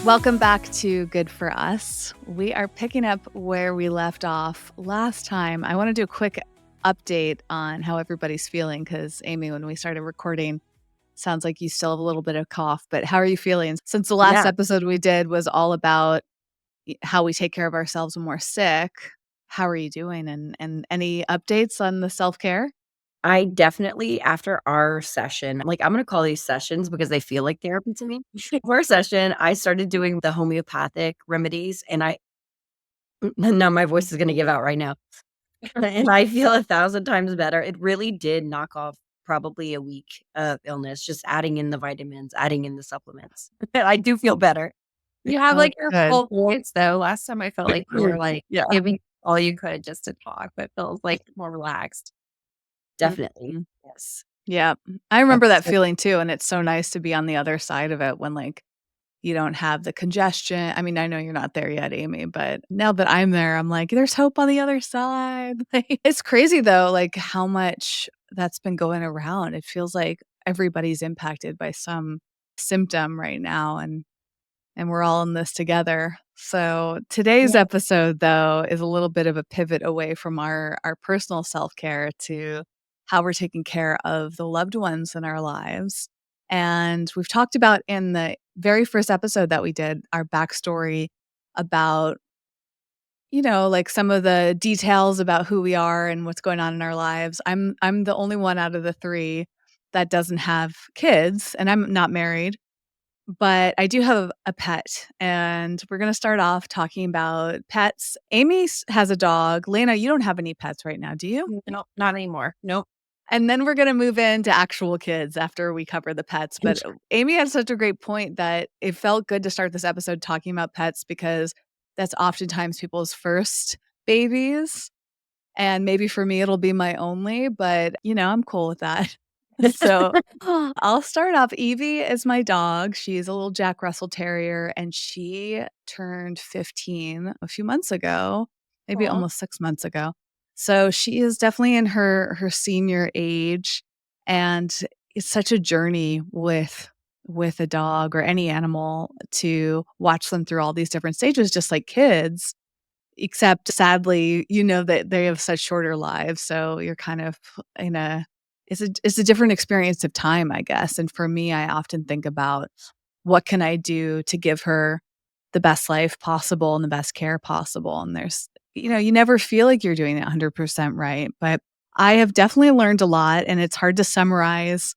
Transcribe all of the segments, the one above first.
Welcome back to Good for Us. We are picking up where we left off last time. I want to do a quick update on how everybody's feeling because, Amy, when we started recording, sounds like you still have a little bit of cough, but how are you feeling? Since the last Yeah, episode we did was all about how we take care of ourselves when we're sick, how are you doing? And any updates on the self-care? I definitely after our session, I'm gonna call these sessions because they feel like therapy to me. For our session, I started doing the homeopathic remedies and now my voice is gonna give out right now. And I feel 1,000 times better. It really did knock off probably a week of illness, just adding in the vitamins, adding in the supplements. I do feel better. You have, Oh, your good. full voice, though. Last time I felt like you were, Yeah, giving all you could just to talk, but feels, more relaxed. definitely. Mhm. Yes. Yeah. I remember that So feeling too, and it's so nice to be on the other side of it when, you don't have the congestion. I mean, I know you're not there yet, Amy, but now that I'm there, I'm like, there's hope on the other side. It's crazy though, how much that's been going around. It feels like everybody's impacted by some symptom right now and we're all in this together. So today's yeah. episode though is a little bit of a pivot away from our personal self-care to how we're taking care of the loved ones in our lives. And we've talked about in the very first episode that we did our backstory about, some of the details about who we are and what's going on in our lives. I'm the only one out of the three that doesn't have kids, and I'm not married. But I do have a pet, and we're gonna start off talking about pets. Amy has a dog. Lena, you don't have any pets right now, do you? Nope, not anymore. Nope. And then we're gonna move into actual kids after we cover the pets. But Amy had such a great point that it felt good to start this episode talking about pets because that's oftentimes people's first babies. And maybe for me, it'll be my only, but I'm cool with that. So I'll start off. Evie is my dog. She's a little Jack Russell Terrier, and she turned 15 a few months ago, maybe Aw. almost 6 months ago. So she is definitely in her senior age, and it's such a journey with a dog or any animal to watch them through all these different stages, just like kids. Except sadly, that they have such shorter lives, so you're kind of in a it's a different experience of time, I guess, and for me, I often think about what can I do to give her the best life possible and the best care possible, and you never feel like you're doing it 100% right, but I have definitely learned a lot, and it's hard to summarize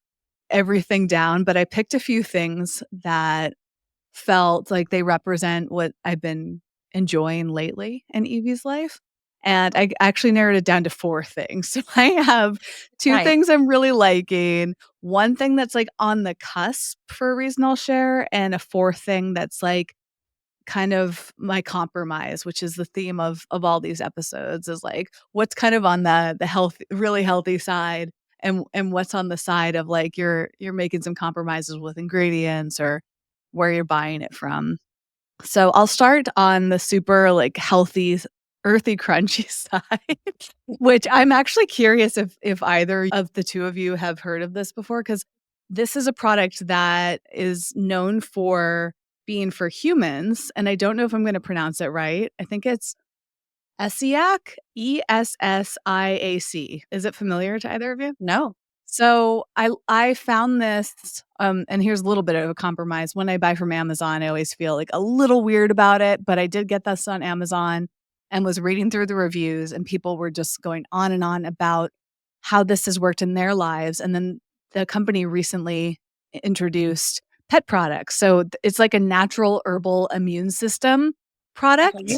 everything down, but I picked a few things that felt like they represent what I've been enjoying lately in Evie's life. And I actually narrowed it down to 4 things. So I have 2 Nice. things I'm really liking, 1 thing that's, on the cusp for a reason I'll share, and a 4th thing that's, kind of my compromise, which is the theme of all these episodes is, what's kind of on the really healthy side and what's on the side of, you're making some compromises with ingredients or where you're buying it from. So I'll start on the super healthy, earthy, crunchy side, which I'm actually curious if either of the 2 of you have heard of this before, because this is a product that is known for being for humans, and I don't know if I'm gonna pronounce it right. I think it's Essiac, Essiac. Is it familiar to either of you? No. So I found this, and here's a little bit of a compromise. When I buy from Amazon, I always feel a little weird about it, but I did get this on Amazon and was reading through the reviews, and people were just going on and on about how this has worked in their lives. And then the company recently introduced pet products. So it's like a natural herbal immune system Okay. product,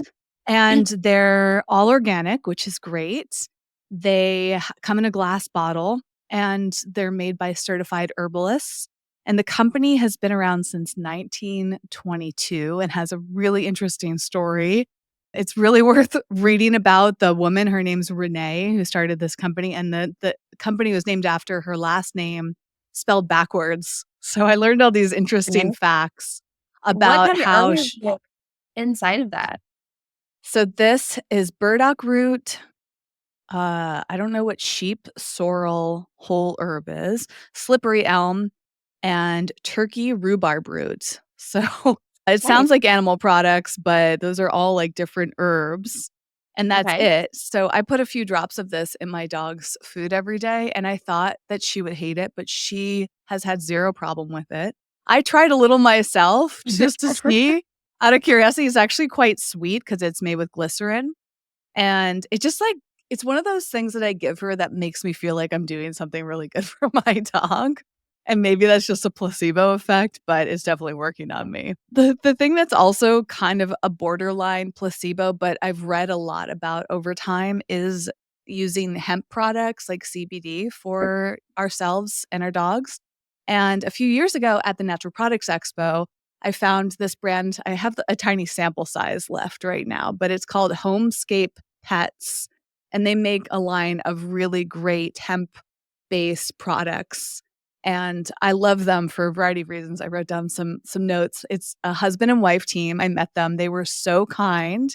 and they're all organic, which is great. They come in a glass bottle and they're made by certified herbalists. And the company has been around since 1922 and has a really interesting story. It's really worth reading about the woman. Her name's Renee, who started this company, and the company was named after her last name spelled backwards. So I learned all these interesting Well, facts what about kind of how. herbs get inside of that? So this is burdock root. I don't know what sheep sorrel whole herb is, slippery elm, and turkey rhubarb root. So It Nice. sounds like animal products, but those are all, like, different herbs, and that's Okay. it. So I put a few drops of this in my dog's food every day, and I thought that she would hate it, but she has had 0 problem with it. I tried a little myself just to see, out of curiosity. It's actually quite sweet because it's made with glycerin, and it just, like, it's one of those things that I give her that makes me feel like I'm doing something really good for my dog, and maybe that's just a placebo effect, but it's definitely working on me. The thing that's also kind of a borderline placebo, but I've read a lot about over time is using hemp products like CBD for ourselves and our dogs. And a few years ago at the Natural Products Expo, I found this brand. I have a tiny sample size left right now, but it's called Homescape Pets, and they make a line of really great hemp-based products, and I love them for a variety of reasons. I wrote down some notes. It's a husband and wife team. I met them. They were so kind,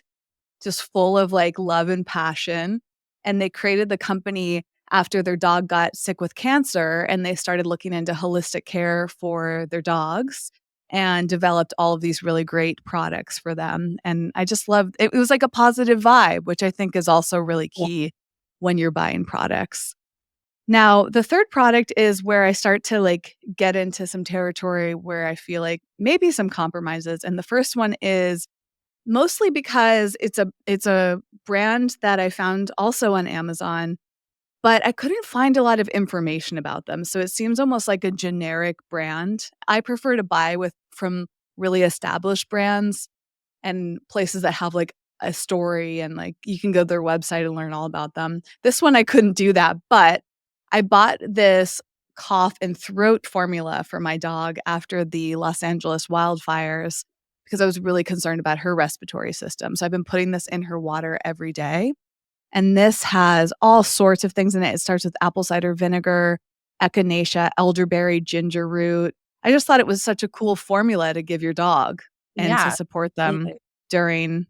just full of, like, love and passion, and they created the company after their dog got sick with cancer, and they started looking into holistic care for their dogs and developed all of these really great products for them, and I just loved it. It was like a positive vibe, which I think is also really Yeah. key when you're buying products. Now, the 3rd product is where I start to, like, get into some territory where I feel like maybe some compromises, and the first one is mostly because it's a brand that I found also on Amazon, but I couldn't find a lot of information about them, so it seems almost like a generic brand. I prefer to buy with from really established brands and places that have, like, a story and, like, you can go to their website and learn all about them. This one, I couldn't do that, but I bought this cough and throat formula for my dog after the Los Angeles wildfires because I was really concerned about her respiratory system, so I've been putting this in her water every day, and this has all sorts of things in it. It starts with apple cider vinegar, echinacea, elderberry, ginger root. I just thought it was such a cool formula to give your dog and to Yeah. support them Absolutely. during,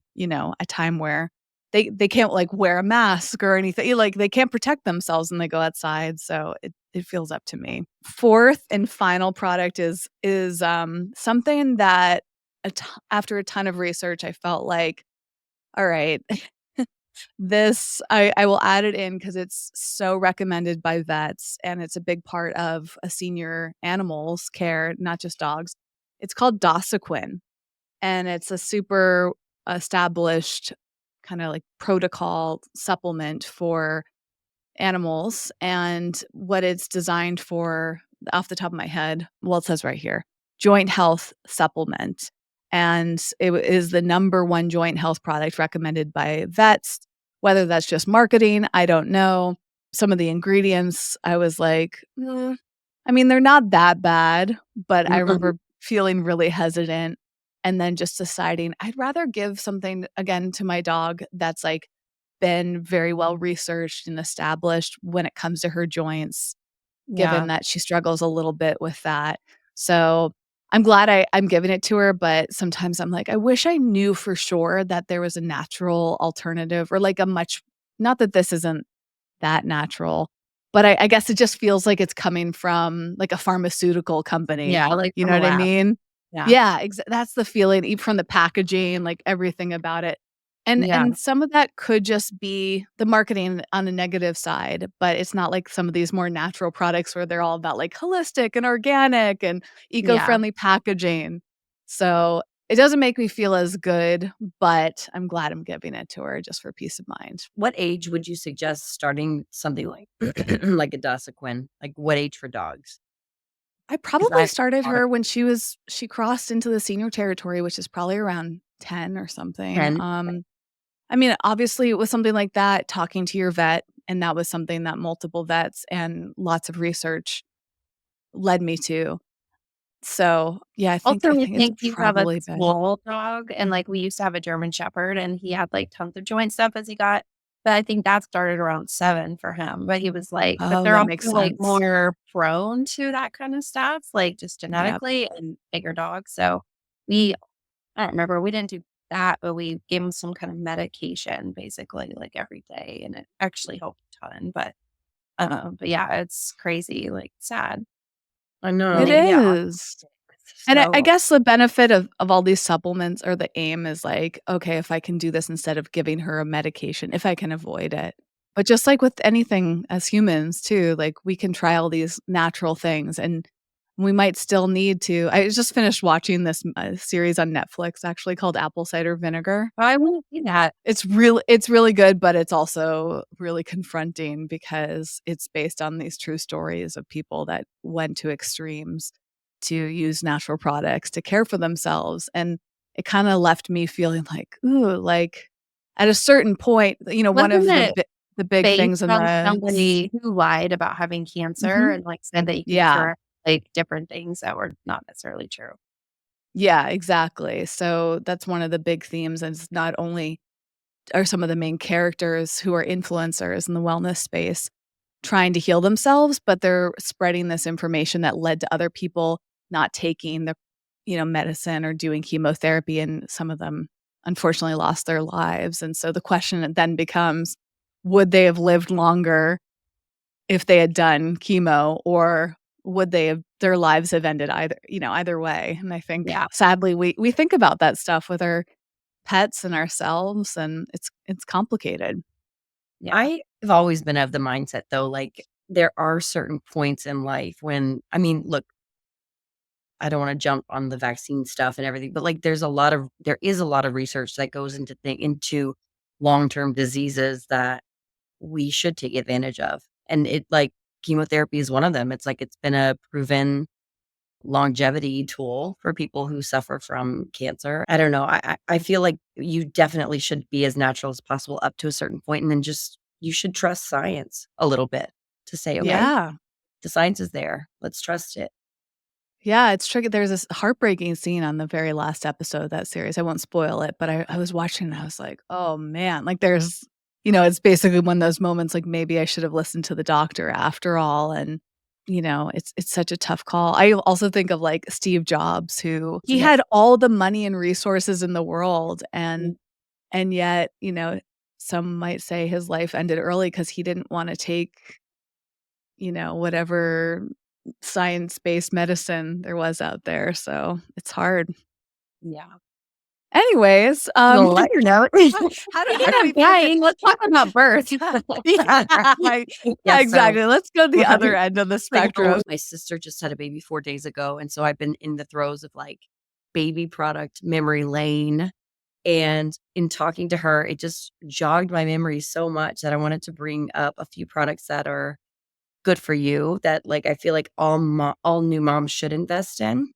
a time where they can't, like, wear a mask or anything. Like, they can't protect themselves when they go outside, so it feels up to me. 4th and final product is something that after a ton of research, I felt like, "All right, this I will add it in because it's so recommended by vets, and it's a big part of a senior animal's care, not just dogs. It's called Dosequin, and it's a super established kinda, like, protocol supplement for animals, and what it's designed for, off the top of my head, well, it says right here, joint health supplement, and is the number 1 joint health product recommended by vets. Whether that's just marketing, I don't know. Some of the ingredients, I was like, I mean, they're not that bad, but I Mhm. remember feeling really hesitant and then just deciding I'd rather give something again to my dog that's, like, been very well researched and established when it comes to her joints, given Yeah. that she struggles a little bit with that. So, I'm glad I'm giving it to her, but sometimes I'm like, I wish I knew for sure that there was a natural alternative or, like, a much, not that this isn't that natural, but I guess it just feels like it's coming from, like, a pharmaceutical company, Yeah, like you from know a what I lab. mean? Yeah. Yeah, that's the feeling, even from the packaging, like, everything about it. Yeah. And some of that could just be the marketing on the negative side, but it's not like some of these more natural products where they're all about, like, holistic and organic and Yeah. eco-friendly packaging. So, it doesn't make me feel as good, but I'm glad I'm giving it to her just for peace of mind. What age would you suggest starting something like like a Dosiquin? Like, what age for dogs? I 'Cause probably I started bought it her when she crossed into the senior territory, which is probably around 10 or something. 10. I mean, obviously, with something like that, talking to your vet, and that was something that multiple vets and lots of research led me to. So, yeah, Also, I I think it's think you have a probably been. small dog, and, like, we used to have a German Shepherd, and he had, like, tons of joint stuff as he got but I think that started around 7 for him, but he was like but Oh, they're that also, makes like, sense. more prone to that kinda stuff, like, just Yep. genetically and bigger dogs, so we I don't remember, we didn't do that, but we gave him some kind of medication basically, like, every day, and it actually helped a ton, but yeah, it's crazy, like, sad. I And It know. they get is. sick, And I So guess the benefit of all these supplements or the aim is like, okay, if I can do this instead of giving her a medication, if I can avoid it. But just like with anything as humans too, like we can try all these natural things and we might still need to. I just finished watching this series on Netflix actually called Apple Cider Vinegar. I wanna see that. It's really good, but it's also really confronting because it's based on these true stories of people that went to extremes to use natural products to care for themselves, and it kinda left me feeling like, "Ooh," like, at a certain point, one Wasn't of it the big based things in on the somebody who lied about having cancer Mhm. and, like, said that you could Yeah. cure, like, different things that were not necessarily true? Yeah, exactly. So that's one of the big themes is not only are some of the main characters who are influencers in the wellness space trying to heal themselves, but they're spreading this information that led to other people not taking the, medicine or doing chemotherapy, and some of them unfortunately lost their lives. And so the question then becomes, would they have lived longer if they had done chemo, or would their lives have ended either way? And I think Yeah, sadly we think about that stuff with our pets and ourselves, and it's complicated. yeah. I have always been of the mindset though, like there are certain points in life when I mean, look, I don't wanna jump on the vaccine stuff and everything, but like there is a lot of research that goes into long-term diseases that we should take advantage of. And it like chemotherapy is one of them. It's like it's been a proven longevity tool for people who suffer from cancer. I don't know. I feel like you definitely should be as natural as possible up to a certain point, and then just you should trust science a little bit to say, okay, Yeah. the science is there. Let's trust it. Yeah, it's tricky. There's this heartbreaking scene on the very last episode of that series. I won't spoil it, but I was watching and I was like, "Oh, man." Like, it's basically one of those moments, like, maybe I should have listened to the doctor after all, and, it's such a tough call. I also think of, like, Steve Jobs, who he Yeah. had all the money and resources in the world, Mm. and yet, some might say his life ended early because he didn't wanna take, whatever science-based medicine there was out there, so it's hard. Yeah. Anyways, On a lighter note, how do Instead we of pivot? dying, let's talk about birth. Yeah, yeah, yes, so exactly, let's go to the other end of the spectrum. my sister just had a baby 4 days ago, and so I've been in the throes of, like, baby product memory lane, and in talking to her, it just jogged my memory so much that I wanted to bring up a few products that are good for you that, like, I feel like all new moms should invest in.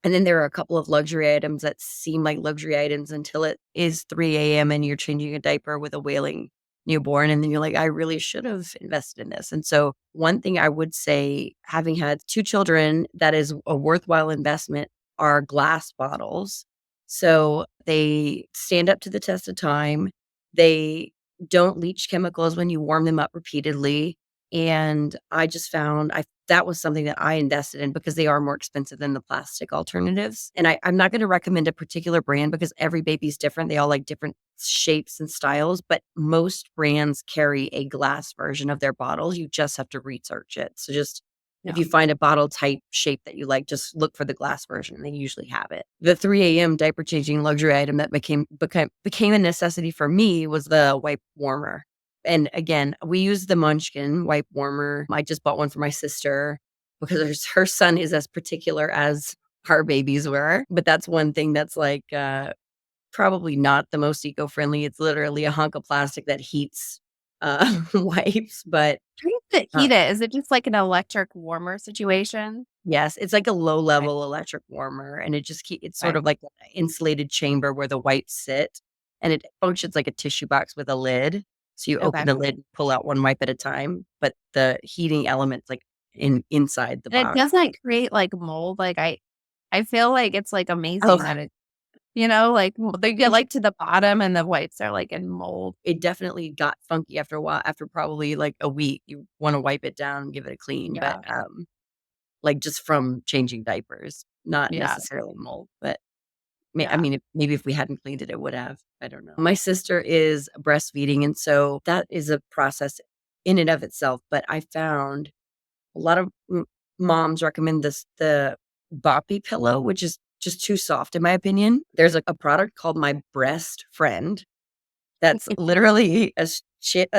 And then there are a couple of luxury items that seem like luxury items until it is 3 AM and you're changing a diaper with a wailing newborn, and then you're like, "I really should have invested in this." And so, one thing I would say, having had 2 children, that is a worthwhile investment are glass bottles. So, they stand up to the test of time. They don't leach chemicals when you warm them up repeatedly, and I just found I that was something that I invested in because they are more expensive than the plastic alternatives. And I'm not gonna recommend a particular brand because every baby's different. They all like different shapes and styles, but most brands carry a glass version of their bottles. You just have to research it. So just if Yeah. you find a bottle type shape that you like, just look for the glass version. They usually have it. The 3 AM diaper changing luxury item that became a necessity for me was the wipe warmer. And again, we use the Munchkin wipe warmer. I just bought one for my sister because her son is as particular as our babies were. But that's one thing that's like probably not the most eco-friendly. It's literally a hunk of plastic that heats wipes. But How does it uh, heat it? Is it just like an electric warmer situation? yes, it's like a low Okay. level electric warmer, and it's sort Okay. of like an insulated chamber where the wipes sit, and it functions like a tissue box with a lid. So you open Okay. the lid, pull out one wipe at a time, but the heating element's like inside the And it box. doesn't create, like, mold, like, I feel like it's, like, amazing Oh, that like, they get, like, to the bottom and the whites are, like, in mold. it definitely got funky after a while. After probably like a week, you want to wipe it down and give it a clean, but Yeah. like just from changing diapers, not Yeah. necessarily mold, but I Yeah. mean, maybe if we hadn't cleaned it, it would have. I don't know. My sister is breastfeeding, and so that is a process in and of itself. But I found a lot of moms recommend the boppy pillow, which is just too soft in my opinion. There's a product called My Breast Friend that's literally a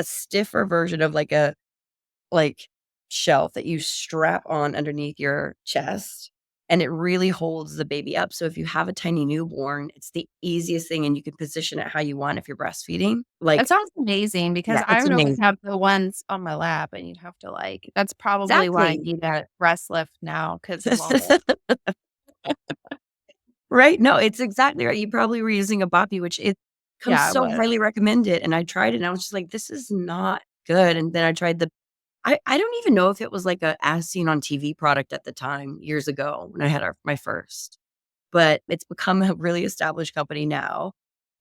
stiffer version of like shelf that you strap on underneath your chest, and it really holds the baby up. So if you have a tiny newborn, it's the easiest thing, and you can position it how you want if you're breastfeeding. That Like, sounds amazing because yeah, I it's would always amazing. have the ones on my lap and you'd have to like that's probably why I Exactly. need a breast lift now because of all the Right? No, it's exactly right. You probably were using a boppy, which it comes yeah, I so was. highly recommended, and I tried it, and I was just like, "This is not good," and then I tried the I don't even know if it was like a as seen on TV product at the time, years ago when I had my first, but it's become a really established company now,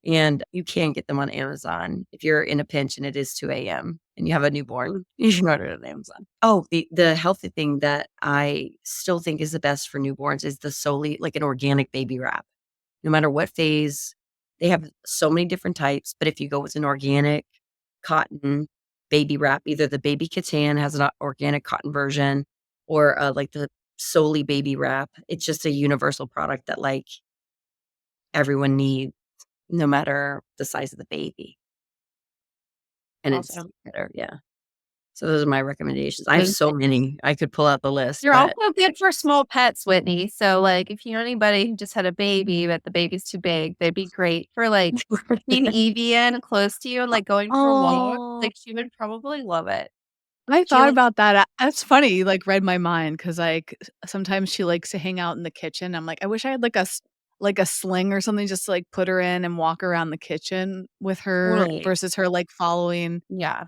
and you can get them on Amazon. If you're in a pinch and it is 2 a.m. and you have a newborn, you can order it on Amazon. Oh, the healthy thing that I still think is the best for newborns is the solely like an organic baby wrap. No matter what phase, they have so many different types, but if you go with an organic cotton baby wrap, either the baby katan has an organic cotton version or, like the solely baby wrap, it's just a universal product that, like, everyone needs no matter the size of the baby, and it's Awesome. better, yeah. So those are my recommendations. I have Thank so you. many. I could pull out the list, You're but also good for small pets, Whitney. So, like, if you know anybody who just had a baby, but the baby's too big, they'd be great for like being Evie in close to you and like going for walks. Oh, Like, she would probably love it. I She thought like, about that. That's funny, you, like, read my mind because like, sometimes she likes to hang out in the kitchen. I'm like, "I wish I had, like, a sling or something just to, like, put her in and walk around the kitchen with her totally. versus her, like, following." Yeah,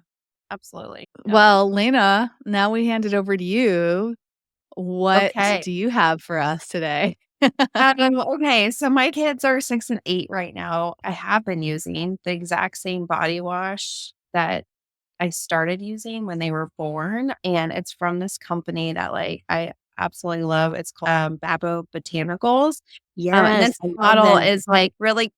absolutely. Well, Lena, now we hand it over to you. What Okay. do you have for us today? Okay, so my kids are 6 and 8 right now. I have been using the exact same body wash that I started using when they were born, and it's from this company that, like, I absolutely love. It's called, Babo Botanicals. And yes, this I love bottle them. is, like, really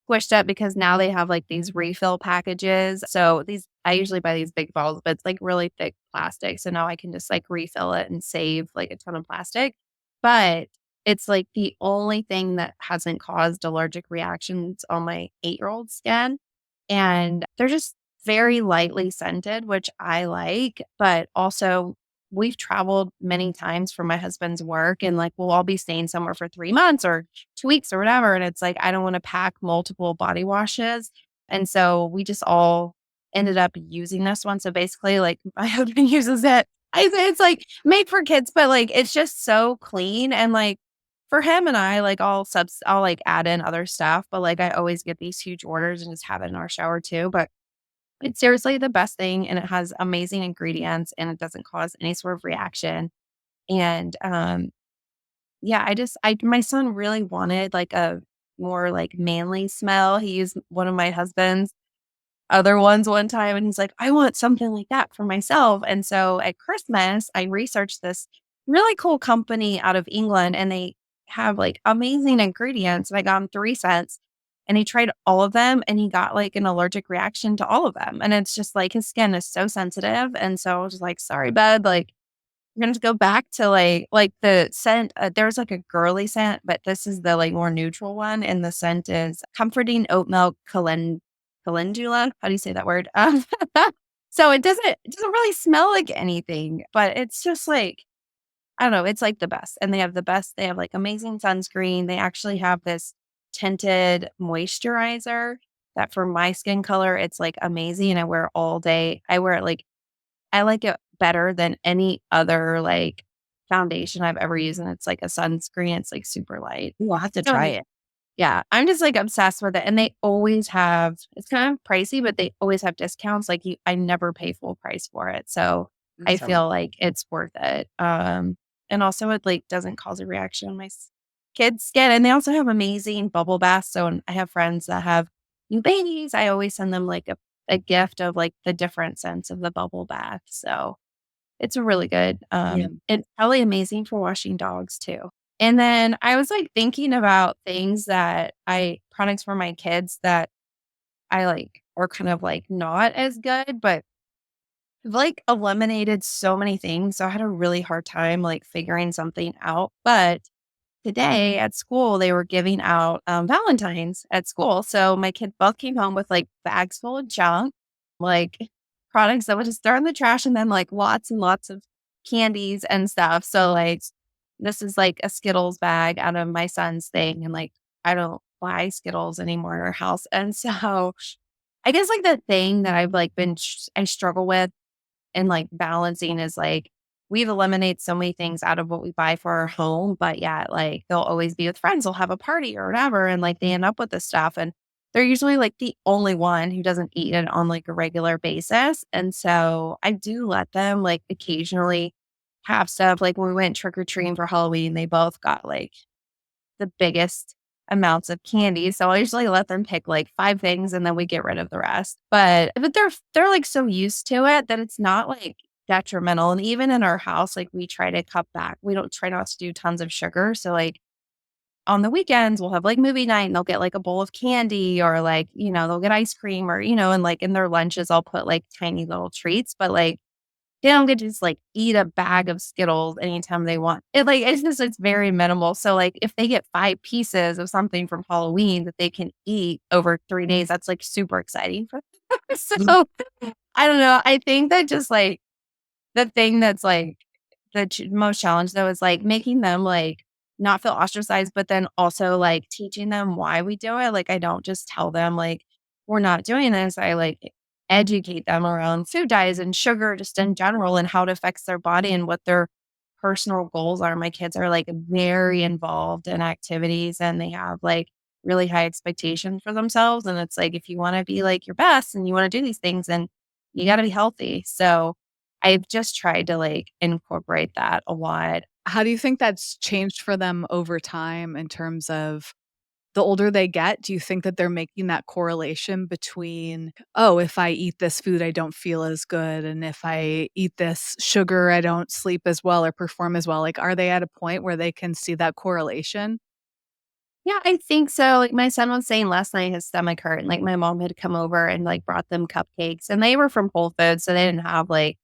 squished up because now they have, like, these refill packages. So these I usually buy these big bottles, but it's, like, really thick plastic, so now I can just, like, refill it and save, like, a ton of plastic. But it's, like, the only thing that hasn't caused allergic reactions on my 8-year-old skin, and they're just very lightly scented, which I like, but also we've traveled many times for my husband's work and like we'll all be staying somewhere for 3 months or 2 weeks or whatever. And it's like, I don't want to pack multiple body washes. And so we just all ended up using this one. So basically, like my husband uses it. I say it's like made for kids, but like it's just so clean and like for him and I, like I'll like add in other stuff, but like I always get these huge orders and just have it in our shower too. But it's seriously the best thing, and it has amazing ingredients, and it doesn't cause any sort of reaction, and, yeah, I my son really wanted, like, a more, like, manly smell. He used one of my husband's other ones one time, and he's like, "I want something like that for myself," and so at Christmas, I researched this really cool company out of England, and they have, like, amazing ingredients, and I got him 3 cents, and he tried all of them, and he got, like, an allergic reaction to all of them, and it's just, like, his skin is so sensitive, and so I was just like, "Sorry, bud, like, we're gonna have to go back to, like, the scent." There's, like, a girly scent, but this is the, like, more neutral one, and the scent is comforting oat milk calendula. How do you say that word? So it doesn't really smell like anything, but it's just, like, I don't know, it's, like, the best, and they have, like, amazing sunscreen. They actually have this tinted moisturizer that for my skin color, it's, like, amazing, I wear it all day. I like it better than any other, like, foundation I've ever used, and it's like a sunscreen, it's, like, super light. Ooh, I'll have to So, try it. yeah, I'm just, like, obsessed with it, and they always have it's kind of pricey, but they always have discounts, like, I never pay full price for it, so I Awesome. feel like it's worth it, and also it, like, doesn't cause a reaction on my kids' skin, and they also have amazing bubble baths, so when I have friends that have new babies, I always send them, like, a gift of, like, the different scents of the bubble bath, so it's really good. Yeah. It's probably amazing for washing dogs too. And then I was like thinking about things that products for my kids that I like are kind of like not as good, but I've like eliminated so many things. So I had a really hard time like figuring something out. But today at school, they were giving out, Valentines at school. So my kids both came home with, like, bags full of junk, like, products that would just throw in the trash and then, like, lots and lots of candies and stuff. So, like, this is, like, a Skittles bag out of my son's thing, and, like, I don't buy Skittles anymore in our house. And so, I guess, like, the thing that I've, like, I struggle with and like balancing is like we've eliminated so many things out of what we buy for our home, but yet like they'll always be with friends, they'll have a party or whatever, and like they end up with this stuff. And they're usually like the only one who doesn't eat it on like a regular basis. And so I do let them like occasionally have stuff. Like when we went trick or treating for Halloween, they both got like the biggest amounts of candy. So I usually let them pick like 5 things and then we get rid of the rest. But they're like so used to it that it's not like detrimental. And even in our house, like we try to cut back. We don't try not to do tons of sugar. So like on the weekends, we'll have like movie night and they'll get like a bowl of candy or like, they'll get ice cream or, and like in their lunches, I'll put like tiny little treats. But like they don't get to just, like, eat a bag of Skittles anytime they want. It's very minimal. So, like, if they get 5 pieces of something from Halloween that they can eat over 3 days, that's, like, super exciting for them. So, I don't know. I think that just, like, the thing that's, like, the most challenge, though, is, like, making them, like, not feel ostracized, but then also, like, teaching them why we do it. Like, I don't just tell them, like, "We're not doing this." I, like, educate them around food dyes and sugar just in general and how it affects their body and what their personal goals are. My kids are, like, very involved in activities, and they have, like, really high expectations for themselves, and it's like, if you wanna be, like, your best and you wanna do these things, then you gotta be healthy. So I've just tried to, like, incorporate that a lot. How do you think that's changed for them over time in terms of the older they get? Do you think that they're making that correlation between, "Oh, if I eat this food, I don't feel as good, and if I eat this sugar, I don't sleep as well or perform as well." Like, are they at a point where they can see that correlation? Yeah, I think so. Like, my son was saying last night his stomach hurt, and, like, my mom had come over and, like, brought them cupcakes, and they were from Whole Foods, so they didn't have, like,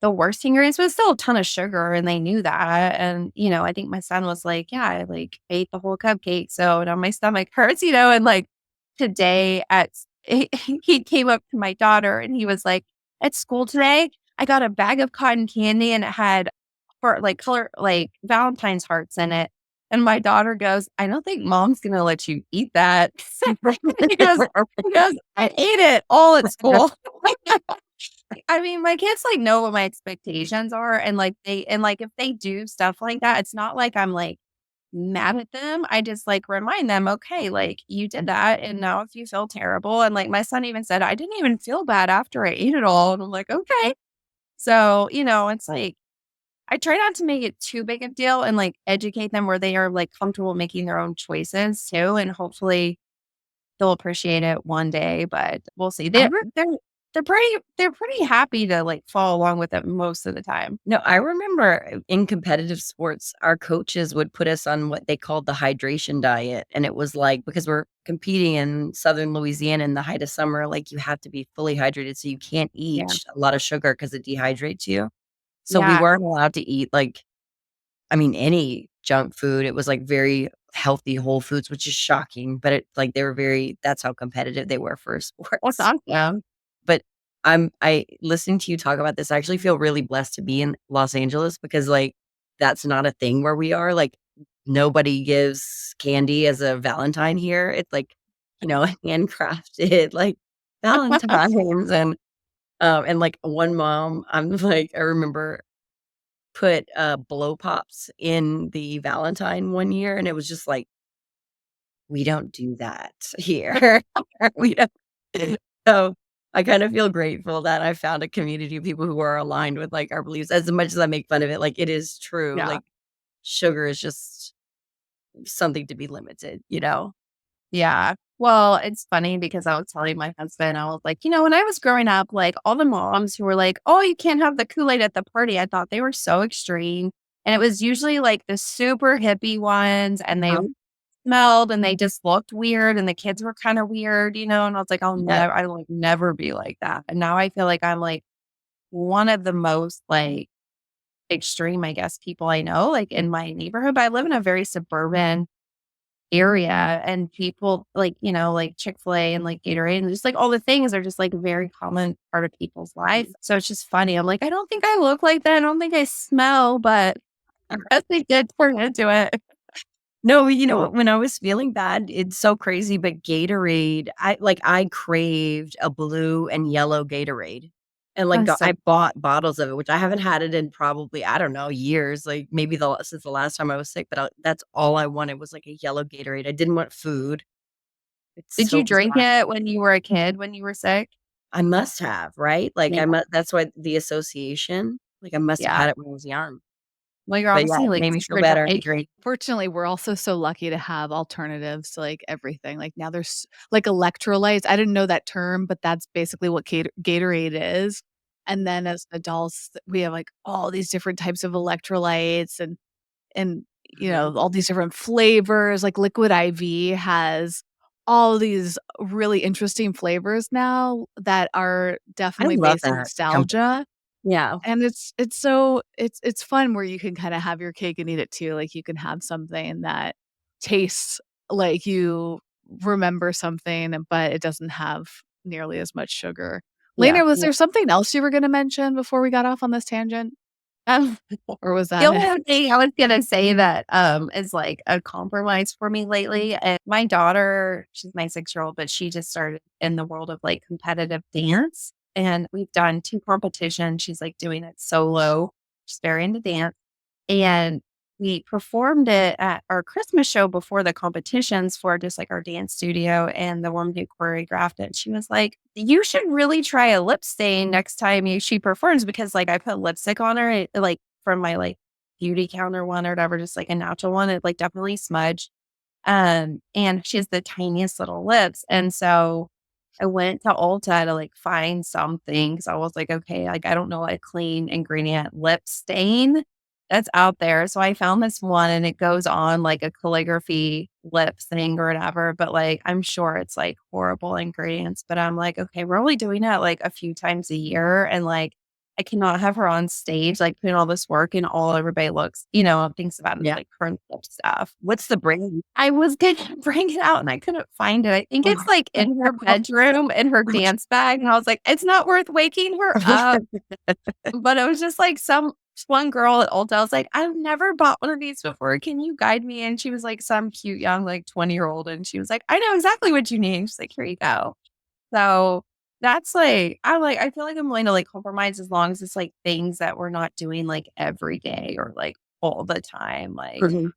the worst ingredients, but it's still a ton of sugar, and they knew that. And, I think my son was like, "Yeah, I, like, ate the whole cupcake, so now my stomach hurts," and, like, today he came up to my daughter and he was like, "At school today, I got a bag of cotton candy and it had color like Valentine's hearts in it." And my daughter goes, "I don't think mom's gonna let you eat that." he goes he goes, "I ate it all at school." I mean, my kids, like, know what my expectations are, and, like, if they do stuff like that, it's not like I'm, like, mad at them. I just, like, remind them, "Okay, like, you did that, and now if you feel terrible," and, like, my son even said, "I didn't even feel bad after I ate it all," and I'm like, "Okay." So, it's like, I try not to make it too big a deal and, like, educate them where they are, like, comfortable making their own choices too, and hopefully they'll appreciate it one day, but we'll see. I They're pretty happy to, like, follow along with it most of the time. No, I remember in competitive sports, our coaches would put us on what they called the hydration diet, and it was like because we're competing in Southern Louisiana in the height of summer, like, you have to be fully hydrated, so you can't eat Yeah. a lot of sugar because it dehydrates you. So we Yeah. weren't allowed to eat, like, I mean, any junk food. It was, like, very healthy whole foods, which is shocking, but they were very that's how competitive they were for That's sports. awesome. But I listening to you talk about this, I actually feel really blessed to be in Los Angeles because, like, that's not a thing where we are, like, nobody gives candy as a Valentine here. It's like, handcrafted, like, Valentines and, like, one mom, I'm like, I remember put, blow pops in the Valentine one year, and it was just like, "We don't do that here." We don't so, I kind of feel grateful that I found a community of people who are aligned with, like, our beliefs as much as I make fun of it, like, it is true, Yeah. like, sugar is just something to be limited, you know? Yeah. Well, it's funny because I was telling my husband, I was like, when I was growing up, like all the moms who were like, "Oh, you can't have the Kool-Aid at the party," I thought they were so extreme. And it was usually like the super hippie ones, and they Uh-huh. smelled and they just looked weird, and the kids were kind of weird, and I was like, Yeah. I will like never be like that. And now I feel like I'm like one of the most like extreme, I guess, people I know, like in my neighborhood, but I live in a very suburban area and people like, like Chick-fil-A and like Gatorade and just like all the things are just like a very common part of people's life. So it's just funny. I'm like, I don't think I look like that. I don't think I smell, but I guess they did turn into it. No, when I was feeling bad, it's so crazy, but Gatorade, I craved a blue and yellow Gatorade. And That's so I bought bottles of it, which I haven't had it in probably, I don't know, years, like maybe since the last time I was sick, but that's all I wanted was like a yellow Gatorade. I didn't want food. It's Did so you drink bizarre. it when you were a kid, when you were sick? I must have, right? Like Yeah. that's why the association, like I must have Yeah. had it when I was young. Well, you're But yeah, obviously it like made me feel super better. dehydrated. Fortunately, we're also so lucky to have alternatives to, like, everything. Like, now there's, like, electrolytes. I didn't know that term, but that's basically what Gatorade is. And then as adults, we have, like, all these different types of electrolytes and, Mhm. all these different flavors. Like, Liquid IV has all these really interesting flavors now that are I definitely love based in that company. nostalgia. Yeah. And it's so it's fun where you can kinda have your cake and eat it too, like, you can have something that tastes like you remember something, but it doesn't have nearly as much sugar. Yeah. Lena, was there something else you were gonna mention before we got off on this tangent? Um, Or was the that it? only thing I was gonna say that, is like a compromise for me lately, and my daughter, she's my 6-year-old, but she just started in the world of like competitive dance, and we've done 2 competitions. She's like doing it solo. She's very into dance. And we performed it at our Christmas show before the competitions for just like our dance studio. And the woman who choreographed it, she was like, "You should really try a lip stain next time she performs because like I put lipstick on her, like from my like beauty counter one or whatever, just like a natural one. It like definitely smudged. And she has the tiniest little lips. And so I went to Ulta to like find something because I was like, okay, like I don't know a clean ingredient lip stain that's out there. So I found this one and it goes on like a calligraphy lip thing or whatever. But like I'm sure it's like horrible ingredients. But I'm like, okay, we're only doing it like a few times a year. And like I cannot have her on stage, like putting all this work and all everybody looks, thinks about it Yeah. like her lip stuff. What's the brand? I was gonna bring it out and I couldn't find it. I think it's like in her bedroom in her dance bag. And I was like, it's not worth waking her up. But it was just like some one girl at Ulta. I was like, I've never bought one of these before. Can you guide me? And she was like some cute young, like 20-year-old. And she was like, I know exactly what you need. She's like, here you go. So that's like, I feel like I'm willing to like compromise as long as it's like things that we're not doing like every day or like all the time. Like Mhm.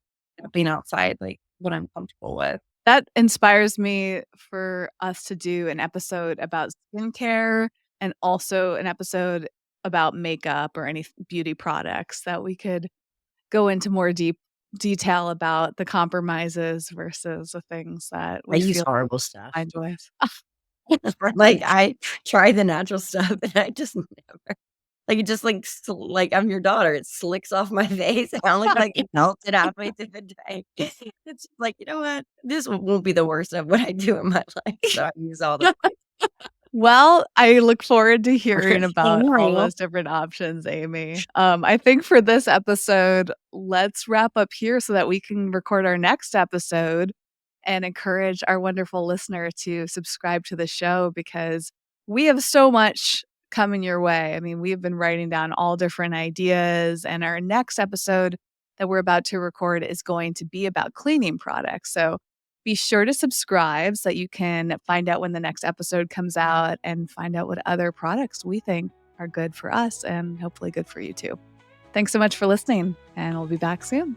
being outside, like what I'm comfortable with. That inspires me for us to do an episode about skincare and also an episode about makeup or any beauty products that we could go into more deep detail about the compromises versus the things that I we use feel horrible stuff. aligned with. Like, I try the natural stuff, and I just never like, it just, like, I'm your daughter, it slicks off my face, and I look like it melted halfway through the day. It's just like, "You know what? This won't be the worst of what I do in my life," so I use all the Well, I look forward to hearing Thank about all you. those different options, Amy. I think for this episode, let's wrap up here so that we can record our next episode and encourage our wonderful listener to subscribe to the show because we have so much coming your way. I mean, we've been writing down all different ideas, and our next episode that we're about to record is going to be about cleaning products. So be sure to subscribe so that you can find out when the next episode comes out and find out what other products we think are good for us and hopefully good for you too. Thanks so much for listening, and we'll be back soon.